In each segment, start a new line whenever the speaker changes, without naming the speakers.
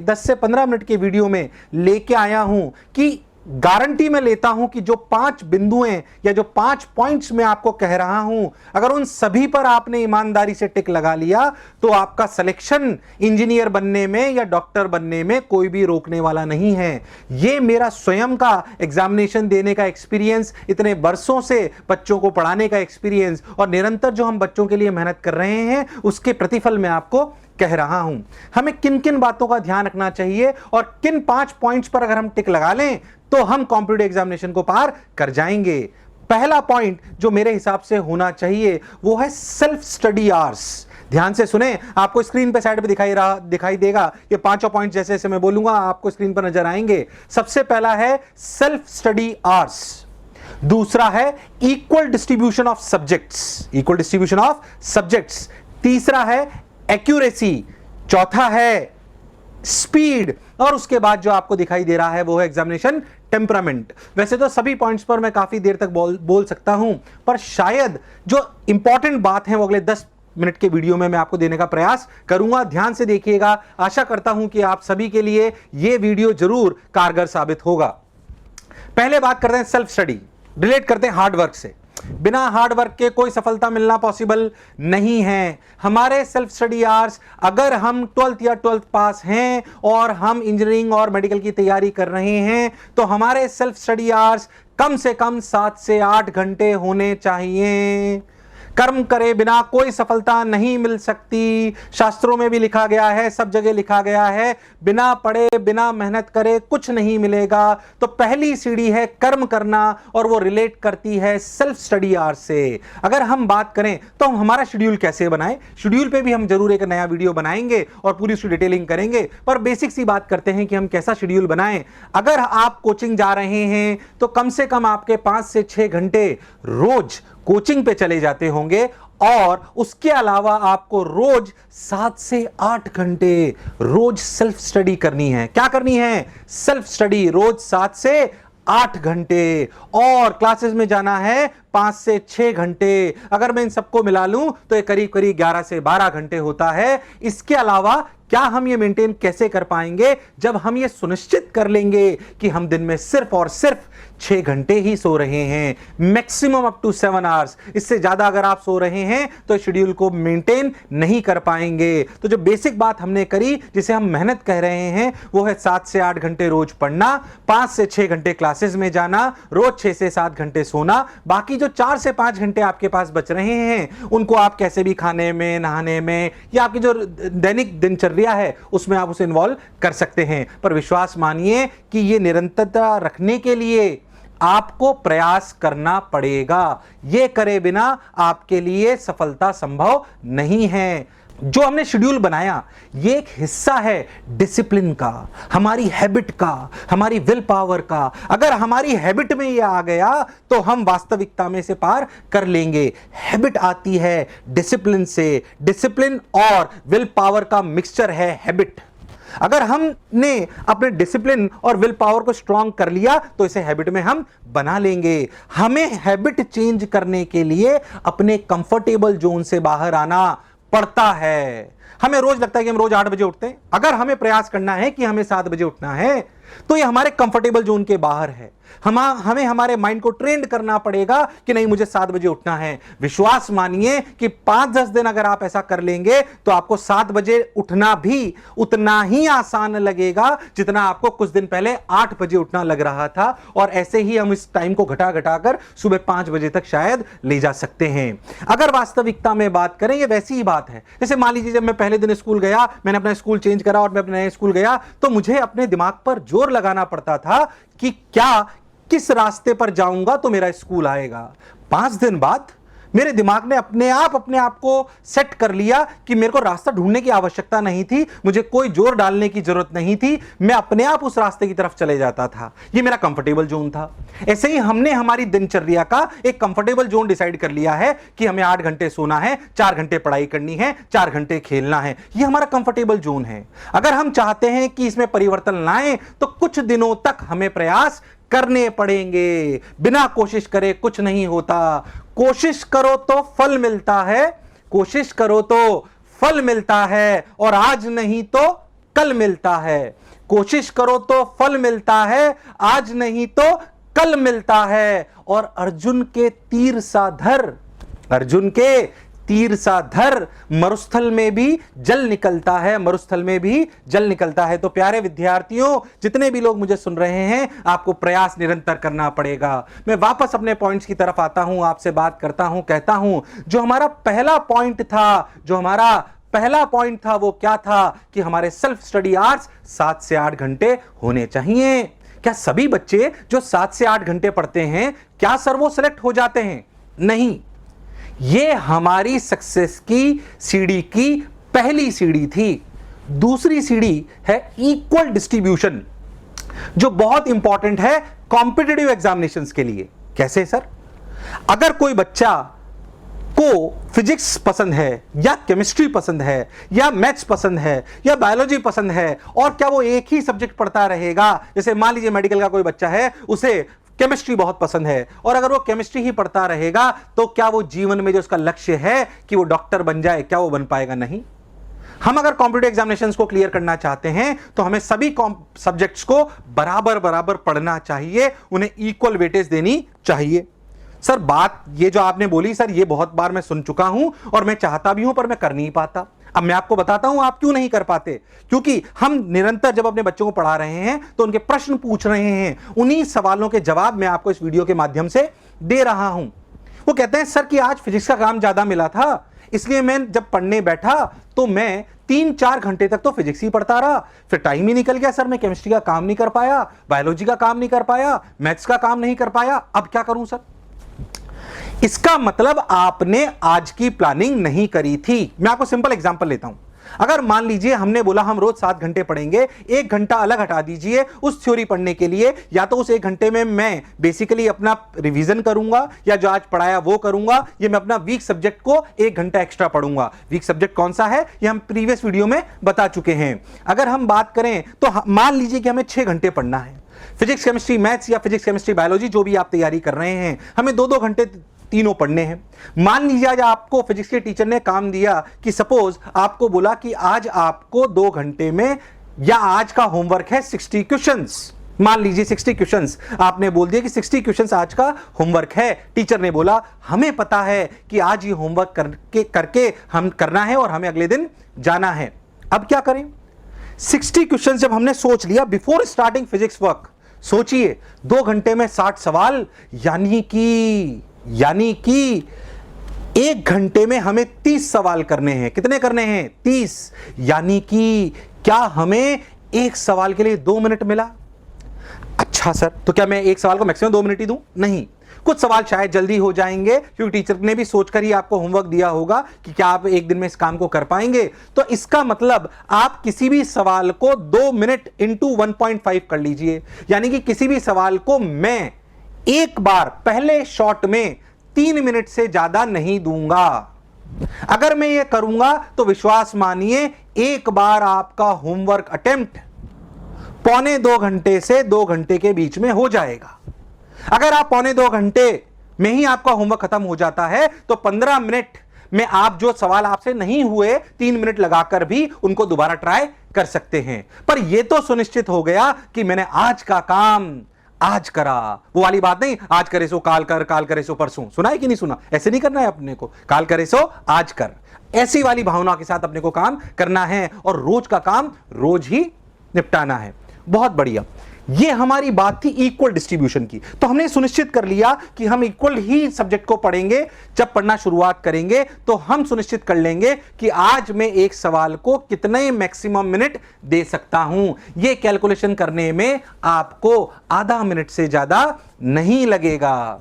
10 से 15 मिनट के वीडियो में लेके आया हूं कि गारंटी मैं लेता हूं कि जो 5 बिंदुएं या जो 5 पॉइंट्स मैं आपको कह रहा हूं, अगर उन सभी पर आपने ईमानदारी से टिक लगा लिया तो आपका सिलेक्शन इंजीनियर बनने में या डॉक्टर बनने में कोई भी रोकने वाला नहीं है। यह मेरा स्वयं का एग्जामिनेशन देने का एक्सपीरियंस, इतने वर्षों से बच्चों को पढ़ाने का एक्सपीरियंस और निरंतर जो हम बच्चों के लिए मेहनत कर रहे हैं उसके प्रतिफल मैं आपको कह रहा हूं। हमें किन किन बातों का ध्यान रखना चाहिए और किन 5 पॉइंट्स पर अगर हम टिक लगा लें तो हम कॉम्पिटिटिव एग्जामिनेशन को पार कर जाएंगे। पहला पॉइंट जो मेरे हिसाब से होना चाहिए वो है सेल्फ स्टडी आवर्स। ध्यान से सुने, आपको स्क्रीन पे साइड पे दिखाई देगा ये 5 पॉइंट, जैसे जैसे मैं बोलूंगा आपको स्क्रीन पर नजर आएंगे। सबसे पहला है सेल्फ स्टडी आवर्स, दूसरा है इक्वल डिस्ट्रीब्यूशन ऑफ सब्जेक्ट्स, तीसरा है एक्यूरेसी, चौथा है स्पीड और उसके बाद जो आपको दिखाई दे रहा है वो है एग्जामिनेशन टेम्परामेंट। वैसे तो सभी पॉइंट्स पर मैं काफी देर तक बोल सकता हूं, पर शायद जो इंपॉर्टेंट बात है वो अगले 10 मिनट के वीडियो में मैं आपको देने का प्रयास करूंगा। ध्यान से देखिएगा, आशा करता हूं कि आप सभी के लिए यह वीडियो जरूर कारगर साबित होगा। पहले बात करते हैं सेल्फ स्टडी, रिलेट करते हैं हार्ड वर्क से। बिना हार्ड वर्क के कोई सफलता मिलना पॉसिबल नहीं है। हमारे सेल्फ स्टडी आवर्स, अगर हम 12th या 12th पास हैं और हम इंजीनियरिंग और मेडिकल की तैयारी कर रहे हैं तो हमारे सेल्फ स्टडी आवर्स कम से कम 7 से 8 घंटे होने चाहिए। कर्म करे बिना कोई सफलता नहीं मिल सकती। शास्त्रों में भी लिखा गया है, सब जगह लिखा गया है, बिना पढ़े बिना मेहनत करे कुछ नहीं मिलेगा। तो पहली सीढ़ी है कर्म करना और वो रिलेट करती है सेल्फ स्टडी आवर्स से। अगर हम बात करें तो हम हमारा शेड्यूल कैसे बनाएं, शेड्यूल पे भी हम जरूर एक नया वीडियो बनाएंगे और पूरी उसकी डिटेलिंग करेंगे, पर बेसिक सी बात करते हैं कि हम कैसा शेड्यूल बनाएं। अगर आप कोचिंग जा रहे हैं तो कम से कम आपके 5 से 6 घंटे रोज कोचिंग पे चले जाते होंगे और उसके अलावा आपको रोज 7 से 8 घंटे रोज सेल्फ स्टडी करनी है। क्या करनी है? सेल्फ स्टडी रोज 7 से 8 घंटे और क्लासेस में जाना है 5 से 6 घंटे। अगर मैं इन सबको मिला लूं तो ये करीब करीब 11 से 12 घंटे होता है। इसके अलावा क्या हम ये मेंटेन कैसे कर पाएंगे? जब हम ये सुनिश्चित कर लेंगे कि हम दिन में सिर्फ और सिर्फ 6 घंटे ही सो रहे हैं, मैक्सिमम अप टू 7 आवर्स। इससे ज्यादा अगर आप सो रहे हैं तो शेड्यूल को मेंटेन नहीं कर पाएंगे। तो जो बेसिक बात हमने करी, जिसे हम मेहनत कह रहे हैं, वो है 7 से 8 घंटे रोज पढ़ना, 5 से 6 घंटे क्लासेस में जाना, रोज 6 से 7 घंटे सोना। बाकी जो 4 से 5 घंटे आपके पास बच रहे हैं उनको आप कैसे भी खाने में, नहाने में या आपकी जो दैनिक दिनचर्या है उसमें आप उसे इन्वॉल्व कर सकते हैं। पर विश्वास मानिए कि यह निरंतरता रखने के लिए आपको प्रयास करना पड़ेगा। यह करे बिना आपके लिए सफलता संभव नहीं है। जो हमने शेड्यूल बनाया यह एक हिस्सा है डिसिप्लिन का, हमारी हैबिट का, हमारी विल पावर का। अगर हमारी हैबिट में यह आ गया तो हम वास्तविकता में से पार कर लेंगे। हैबिट आती है डिसिप्लिन से, डिसिप्लिन और विल पावर का मिक्सचर है हैबिट। अगर हमने अपने डिसिप्लिन और विल पावर को स्ट्रांग कर लिया तो इसे हैबिट में हम बना लेंगे। हमें हैबिट चेंज करने के लिए अपने कंफर्टेबल जोन से बाहर आना पड़ता है। हमें रोज लगता है कि हम रोज 8 बजे उठते हैं। अगर हमें प्रयास करना है कि हमें 7 बजे उठना है तो यह हमारे कंफर्टेबल जोन के बाहर है। हमें हमारे माइंड को ट्रेंड करना पड़ेगा कि नहीं, मुझे 7 बजे उठना है। विश्वास मानिए कि 5-10 दिन अगर आप ऐसा कर लेंगे तो आपको 7 बजे उठना भी उतना ही आसान लगेगा जितना आपको कुछ दिन पहले 8 बजे उठना लग रहा था। और ऐसे ही हम इस टाइम को घटा घटाकर सुबह 5 बजे तक शायद ले जा सकते हैं। अगर वास्तविकता में बात करें, ये वैसी ही बात है जैसे मान लीजिए जब मैं पहले दिन स्कूल गया, मैंने अपना स्कूल चेंज करा और मैं अपने नए स्कूल गया तो मुझे अपने दिमाग पर जोर लगाना पड़ता था कि किस रास्ते पर जाऊंगा तो मेरा स्कूल आएगा। 5 दिन बाद मेरे दिमाग ने अपने आप को सेट कर लिया कि मेरे को रास्ता ढूंढने की आवश्यकता नहीं थी, मुझे कोई जोर डालने की जरूरत नहीं थी, मैं अपने आप उस रास्ते की तरफ चले जाता था। यह मेरा कंफर्टेबल जोन था। ऐसे ही हमने हमारी दिनचर्या का एक कंफर्टेबल जोन डिसाइड कर लिया है कि हमें 8 घंटे सोना है, 4 घंटे पढ़ाई करनी है, 4 घंटे खेलना है। यह हमारा कंफर्टेबल जोन है। अगर हम चाहते हैं कि इसमें परिवर्तन लाएं तो कुछ दिनों तक हमें प्रयास करने पड़ेंगे। बिना कोशिश करे कुछ नहीं होता। कोशिश करो तो फल मिलता है, कोशिश करो तो फल मिलता है, और आज नहीं तो कल मिलता है। कोशिश करो तो फल मिलता है, आज नहीं तो कल मिलता है। और अर्जुन के तीर सा धर, अर्जुन के तीर सा धर, मरुस्थल में भी जल निकलता है, मरुस्थल में भी जल निकलता है। तो प्यारे विद्यार्थियों, जितने भी लोग मुझे सुन रहे हैं, आपको प्रयास निरंतर करना पड़ेगा। मैं वापस अपने पॉइंट्स की तरफ आता हूं, आपसे बात करता हूं, कहता हूं जो हमारा पहला पॉइंट था, वो क्या था कि हमारे सेल्फ स्टडी आवर्स 7 से 8 घंटे होने चाहिए। क्या सभी बच्चे जो 7 से 8 घंटे पढ़ते हैं, क्या सर वो सिलेक्ट हो जाते हैं? नहीं। ये हमारी सक्सेस की सीढ़ी की पहली सीढ़ी थी। दूसरी सीढ़ी है इक्वल डिस्ट्रीब्यूशन, जो बहुत इंपॉर्टेंट है कॉम्पिटिटिव एग्जामिनेशंस के लिए। कैसे सर? अगर कोई बच्चा को फिजिक्स पसंद है या केमिस्ट्री पसंद है या मैथ्स पसंद है या बायोलॉजी पसंद है, और क्या वो एक ही सब्जेक्ट पढ़ता रहेगा? जैसे मान लीजिए मेडिकल का कोई बच्चा है, उसे केमिस्ट्री बहुत पसंद है, और अगर वो केमिस्ट्री ही पढ़ता रहेगा तो क्या वो जीवन में जो उसका लक्ष्य है कि वो डॉक्टर बन जाए, क्या वो बन पाएगा? नहीं। हम अगर कॉम्पिटिटिव एग्जामिनेशंस को क्लियर करना चाहते हैं तो हमें सभी सब्जेक्ट्स को बराबर बराबर पढ़ना चाहिए, उन्हें इक्वल वेटेज देनी चाहिए। सर बात ये जो आपने बोली सर, ये बहुत बार मैं सुन चुका हूं और मैं चाहता भी हूं पर मैं कर नहीं पाता। अब मैं आपको बताता हूं आप क्यों नहीं कर पाते। क्योंकि हम निरंतर जब अपने बच्चों को पढ़ा रहे हैं तो उनके प्रश्न पूछ रहे हैं, उन्हीं सवालों के जवाब मैं आपको इस वीडियो के माध्यम से दे रहा हूं। वो कहते हैं सर कि आज फिजिक्स का काम ज्यादा मिला था, इसलिए मैं जब पढ़ने बैठा तो मैं 3-4 घंटे तक तो फिजिक्स ही पढ़ता रहा, फिर टाइम ही निकल गया सर, मैं केमिस्ट्री का काम नहीं कर पाया, बायोलॉजी का काम नहीं कर पाया, मैथ्स का काम नहीं कर पाया, अब क्या करूं सर? इसका मतलब आपने आज की प्लानिंग नहीं करी थी। मैं आपको सिंपल एग्जांपल लेता हूं। अगर मान लीजिए हमने बोला हम रोज 7 घंटे पढ़ेंगे, 1 घंटा अलग हटा दीजिए उस थ्योरी पढ़ने के लिए, या तो उस 1 घंटे में मैं बेसिकली अपना रिवीजन करूंगा या जो आज पढ़ाया वो करूंगा, या मैं अपना वीक सब्जेक्ट को 1 घंटा एक्स्ट्रा पढ़ूंगा। वीक सब्जेक्ट कौन सा है ये हम प्रीवियस वीडियो में बता चुके हैं। अगर हम बात करें तो मान लीजिए कि हमें 6 घंटे पढ़ना है फिजिक्स केमिस्ट्री मैथ्स या फिजिक्स केमिस्ट्री बायोलॉजी, जो भी आप तैयारी कर रहे हैं, हमें 2-2 घंटे तीनों पढ़ने हैं। मान लीजिए आज आपको फिजिक्स के टीचर ने काम दिया कि सपोज आपको बोला कि आज आपको 2 घंटे में, या आज का होमवर्क है 60 क्वेश्चंस, मान लीजिए 60 क्वेश्चंस, आपने बोल दिया कि 60 क्वेश्चंस आज का होमवर्क है। टीचर ने बोला हमें पता है कि आज ये होमवर्क करके हम करना है और हमें अगले दिन जाना है। अब क्या करें? 60 क्वेश्चंस जब हमने सोच लिया बिफोर स्टार्टिंग फिजिक्स वर्क, सोचिए 2 घंटे में 60 सवाल, यानी कि 1 घंटे में हमें 30 सवाल करने हैं। कितने करने हैं? 30। यानी कि क्या हमें एक सवाल के लिए 2 मिनट मिला? अच्छा सर, तो क्या मैं एक सवाल को मैक्सिमम 2 मिनट ही दूं? नहीं, कुछ सवाल शायद जल्दी हो जाएंगे क्योंकि टीचर ने भी सोचकर ही आपको होमवर्क दिया होगा कि क्या आप एक दिन में इस काम को कर पाएंगे। तो इसका मतलब आप किसी भी सवाल को 2 मिनट इंटू 1.5 कर लीजिए, यानी कि किसी भी सवाल को मैं एक बार पहले शॉट में 3 मिनट से ज्यादा नहीं दूंगा। अगर मैं ये करूंगा तो विश्वास मानिए एक बार आपका होमवर्क अटेम्प्ट 1.25 घंटे से 2 घंटे के बीच में हो जाएगा। अगर आप 1.25 घंटे में ही आपका होमवर्क खत्म हो जाता है तो 15 मिनट में आप जो सवाल आपसे नहीं हुए 3 मिनट लगाकर भी उनको दोबारा ट्राई कर सकते हैं। पर यह तो सुनिश्चित हो गया कि मैंने आज का काम आज करा। वो वाली बात नहीं, आज करे सो काल कर, काल करे सो परसों। सुना है कि नहीं सुना? ऐसे नहीं करना है अपने को, काल करे सो आज कर, ऐसी वाली भावना के साथ अपने को काम करना है और रोज का काम रोज ही निपटाना है। बहुत बढ़िया, ये हमारी बात थी इक्वल डिस्ट्रीब्यूशन की। तो हमने सुनिश्चित कर लिया कि हम इक्वल ही सब्जेक्ट को पढ़ेंगे। जब पढ़ना शुरुआत करेंगे तो हम सुनिश्चित कर लेंगे कि आज मैं एक सवाल को कितने मैक्सिमम मिनट दे सकता हूं। यह कैलकुलेशन करने में आपको आधा मिनट से ज्यादा नहीं लगेगा।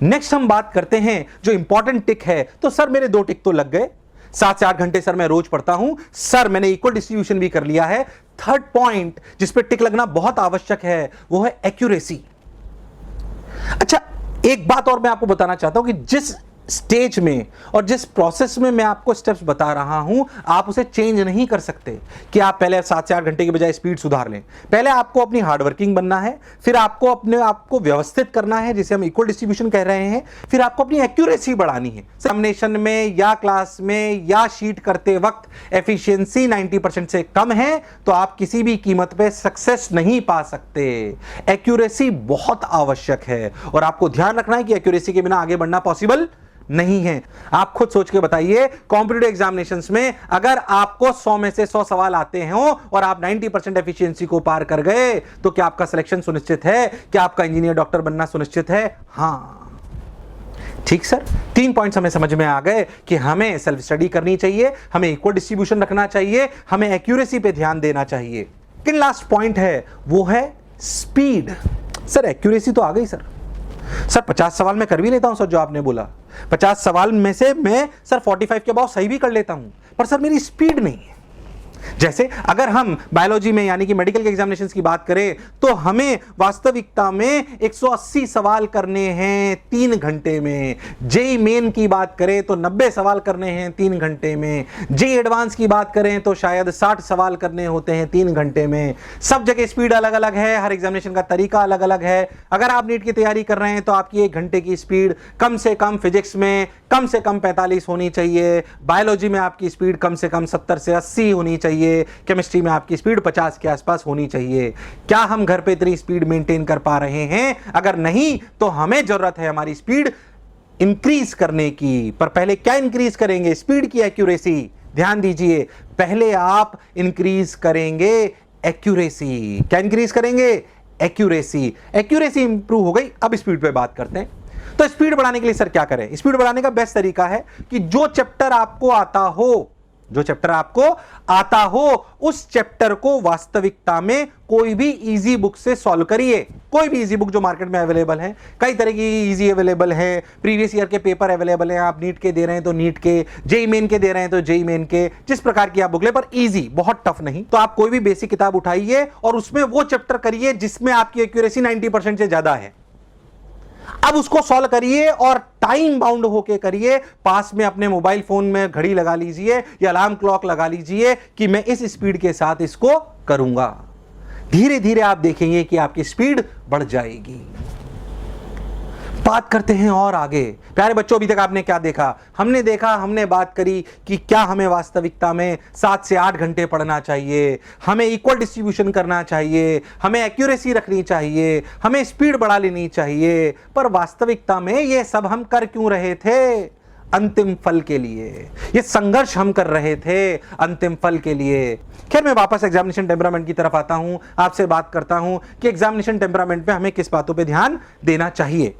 नेक्स्ट हम बात करते हैं जो इंपॉर्टेंट टिक है। तो सर मेरे 2 टिक तो लग गए, 7 से 8 घंटे सर मैं रोज पढ़ता हूं, सर मैंने इक्वल डिस्ट्रीब्यूशन भी कर लिया है। थर्ड पॉइंट जिस पे टिक लगना बहुत आवश्यक है वो है एक्यूरेसी। अच्छा, एक बात और मैं आपको बताना चाहता हूं कि जिस स्टेज में और जिस प्रोसेस में मैं आपको स्टेप्स बता रहा हूं, आप उसे चेंज नहीं कर सकते कि आप पहले 7 से 8 घंटे के बजाय स्पीड सुधार लें। पहले आपको अपनी हार्डवर्किंग बनना है, फिर आपको अपने आप को व्यवस्थित करना है, जिसे हम इक्वल डिस्ट्रीब्यूशन कह रहे हैं, फिर आपको अपनी एक्यूरेसी बढ़ानी है। एग्जामिनेशन में या क्लास में या शीट करते वक्त एफिशिएंसी 90% से कम है तो आप किसी भी कीमत पे सक्सेस नहीं पा सकते। एक्यूरेसी बहुत आवश्यक है और आपको ध्यान रखना है कि एक्यूरेसी के बिना आगे बढ़ना पॉसिबल नहीं है। आप खुद सोच के बताइए, कॉम्पिटिटिव एग्जामिनेशंस में अगर आपको 100 में से 100 सवाल आते हो और आप 90% एफिशिएंसी को पार कर गए तो क्या आपका सिलेक्शन सुनिश्चित है? क्या आपका इंजीनियर डॉक्टर बनना सुनिश्चित है? हां, ठीक सर। 3 पॉइंट्स हमें समझ में आ गए कि हमें सेल्फ स्टडी करनी चाहिए, हमें इक्वल डिस्ट्रीब्यूशन रखना चाहिए, हमें एक्यूरेसी पे ध्यान देना चाहिए। लेकिन लास्ट पॉइंट है वो है स्पीड। सर एक्यूरेसी तो आ गई सर 50 सवाल मैं कर भी लेता हूं सर, जो आपने बोला 50 सवाल में से मैं सर 45 के बाद सही भी कर लेता हूं, पर सर मेरी स्पीड नहीं है। जैसे अगर हम बायोलॉजी में यानी कि मेडिकल के एग्जामिनेशंस की बात करें तो हमें वास्तविकता में 180 सवाल करने हैं 3 घंटे में। जेई मेन की बात करें तो 90 सवाल करने हैं 3 घंटे में। जेई एडवांस की बात करें तो शायद 60 सवाल करने होते हैं 3 घंटे में। सब जगह स्पीड अलग अलग है, हर एग्जामिनेशन का तरीका अलग अलग है। अगर आप नीट की तैयारी कर रहे हैं तो आपकी 1 घंटे की स्पीड कम से कम फिजिक्स में कम से कम 45 होनी चाहिए, बायोलॉजी में आपकी स्पीड कम से कम 70 से 80 होनी चाहिए, केमिस्ट्री में आपकी स्पीड 50 के आसपास होनी चाहिए। क्या हम घर पे इतनी स्पीड मेंटेन कर पा रहे हैं? अगर नहीं तो हमें जरूरत है हमारी स्पीड इंक्रीज करने की। पर पहले क्या इंक्रीज करेंगे? स्पीड की एक्यूरेसी। ध्यान दीजिए, पहले आप इंक्रीज करेंगे एक्यूरेसी। क्या इंक्रीज करेंगे? एक्यूरेसी। एक्यूरेसी इंप्रूव हो गई, अब स्पीड पे बात करते हैं। तो स्पीड बढ़ाने के लिए सर क्या करें? स्पीड बढ़ाने का बेस्ट तरीका है कि जो चैप्टर आपको आता हो उस चैप्टर को वास्तविकता में कोई भी इजी बुक से सॉल्व करिए। कोई भी इजी बुक जो मार्केट में अवेलेबल है, कई तरह की इजी अवेलेबल है, प्रीवियस ईयर के पेपर अवेलेबल हैं। आप नीट के दे रहे हैं तो नीट के, जेई मेन के दे रहे हैं तो जेई मेन के, जिस प्रकार की आप बुक ले, पर इजी, बहुत टफ नहीं। तो आप कोई भी बेसिक किताब उठाइए और उसमें वो चैप्टर करिए जिसमें आपकी एक्यूरेसी 90% से ज्यादा है। अब उसको सॉल्व करिए और टाइम बाउंड होके करिए। पास में अपने मोबाइल फोन में घड़ी लगा लीजिए या अलार्म क्लॉक लगा लीजिए कि मैं इस स्पीड के साथ इसको करूंगा। धीरे धीरे आप देखेंगे कि आपकी स्पीड बढ़ जाएगी। बात करते हैं और आगे। प्यारे बच्चों, अभी तक आपने क्या देखा? हमने बात करी कि क्या हमें वास्तविकता में 7 से 8 घंटे पढ़ना चाहिए, हमें इक्वल डिस्ट्रीब्यूशन करना चाहिए, हमें एक्यूरेसी रखनी चाहिए, हमें स्पीड बढ़ा लेनी चाहिए। पर वास्तविकता में ये सब हम कर क्यों रहे थे? अंतिम फल के लिए। ये संघर्ष हम कर रहे थे अंतिम फल के लिए। खैर, मैं वापस एग्जामिनेशन टेम्परामेंट की तरफ आता हूं, आपसे बात करता हूं कि एग्जामिनेशन टेम्परामेंट में हमें किस बातों पे ध्यान देना चाहिए।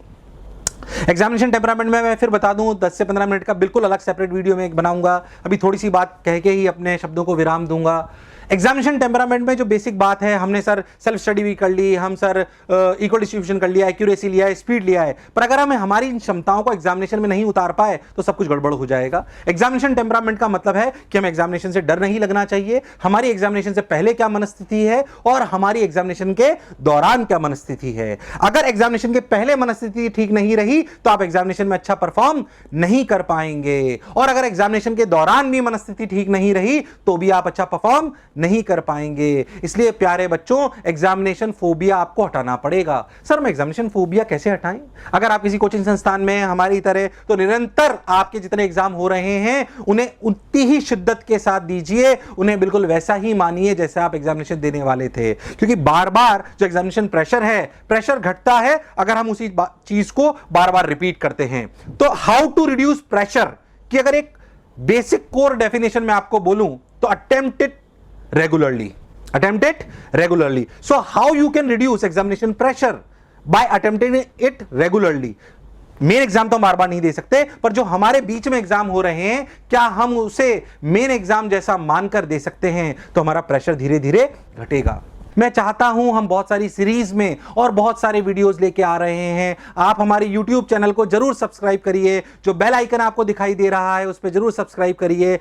एग्जामिनेशन टेम्परामेंट में मैं फिर बता दूं 10 से 15 मिनट का बिल्कुल अलग सेपरेट वीडियो में बनाऊंगा। अभी थोड़ी सी बात कह के ही अपने शब्दों को विराम दूंगा। एग्जामिनेशन टेम्परामेंट में जो बेसिक बात है, हमने सर सेल्फ स्टडी भी कर ली, हम सर इक्वल डिस्ट्रीब्यूशन कर लिया, एक्यूरेसी लिया है, स्पीड लिया है, पर अगर हम हमारी इन क्षमताओं को एग्जामिनेशन में नहीं उतार पाए तो सब कुछ गड़बड़ हो जाएगा। एग्जामिनेशन टेम्परामेंट का मतलब है कि हमें एग्जामिनेशन से डर नहीं लगना चाहिए, हमारी एग्जामिनेशन से पहले क्या मनस्थिति है और हमारी एग्जामिनेशन के दौरान क्या मनस्थिति है। अगर एग्जामिनेशन के पहले मनस्थिति ठीक नहीं रही तो आप एग्जामिनेशन में अच्छा परफॉर्म नहीं कर पाएंगे, और अगर एग्जामिनेशन के दौरान भी मनस्थिति ठीक नहीं रही तो भी आप अच्छा परफॉर्म नहीं कर पाएंगे। इसलिए प्यारे बच्चों, एग्जामिनेशन फोबिया आपको हटाना पड़ेगा। सर, मैं एग्जामिनेशन फोबिया कैसे हटाएं? अगर आप किसी कोचिंग संस्थान में हमारी तरह, तो निरंतर आपके जितने एग्जाम हो रहे हैं उन्हें उतनी ही शिद्दत के साथ दीजिए, उन्हें बिल्कुल वैसा ही मानिए जैसे आप एग्जामिनेशन देने वाले थे। क्योंकि बार बार जो एग्जामिनेशन प्रेशर है, प्रेशर घटता है अगर हम उसी चीज को बार बार रिपीट करते हैं। तो हाउ टू रिड्यूस प्रेशर की अगर एक बेसिक कोर डेफिनेशन में आपको बोलूं तो attempt it regularly. So how you can reduce examination pressure? By attempting it regularly. Main exam तो हम बार बार नहीं दे सकते, पर जो हमारे बीच में एग्जाम हो रहे हैं, क्या हम उसे मेन एग्जाम जैसा मानकर दे सकते हैं? तो हमारा प्रेशर धीरे धीरे घटेगा। मैं चाहता हूं हम बहुत सारी सीरीज में और बहुत सारे वीडियोस लेके आ रहे हैं। आप हमारे YouTube चैनल को जरूर सब्सक्राइब करिए, जो बेल आइकन आपको दिखाई दे रहा है उस पर जरूर सब्सक्राइब करिए।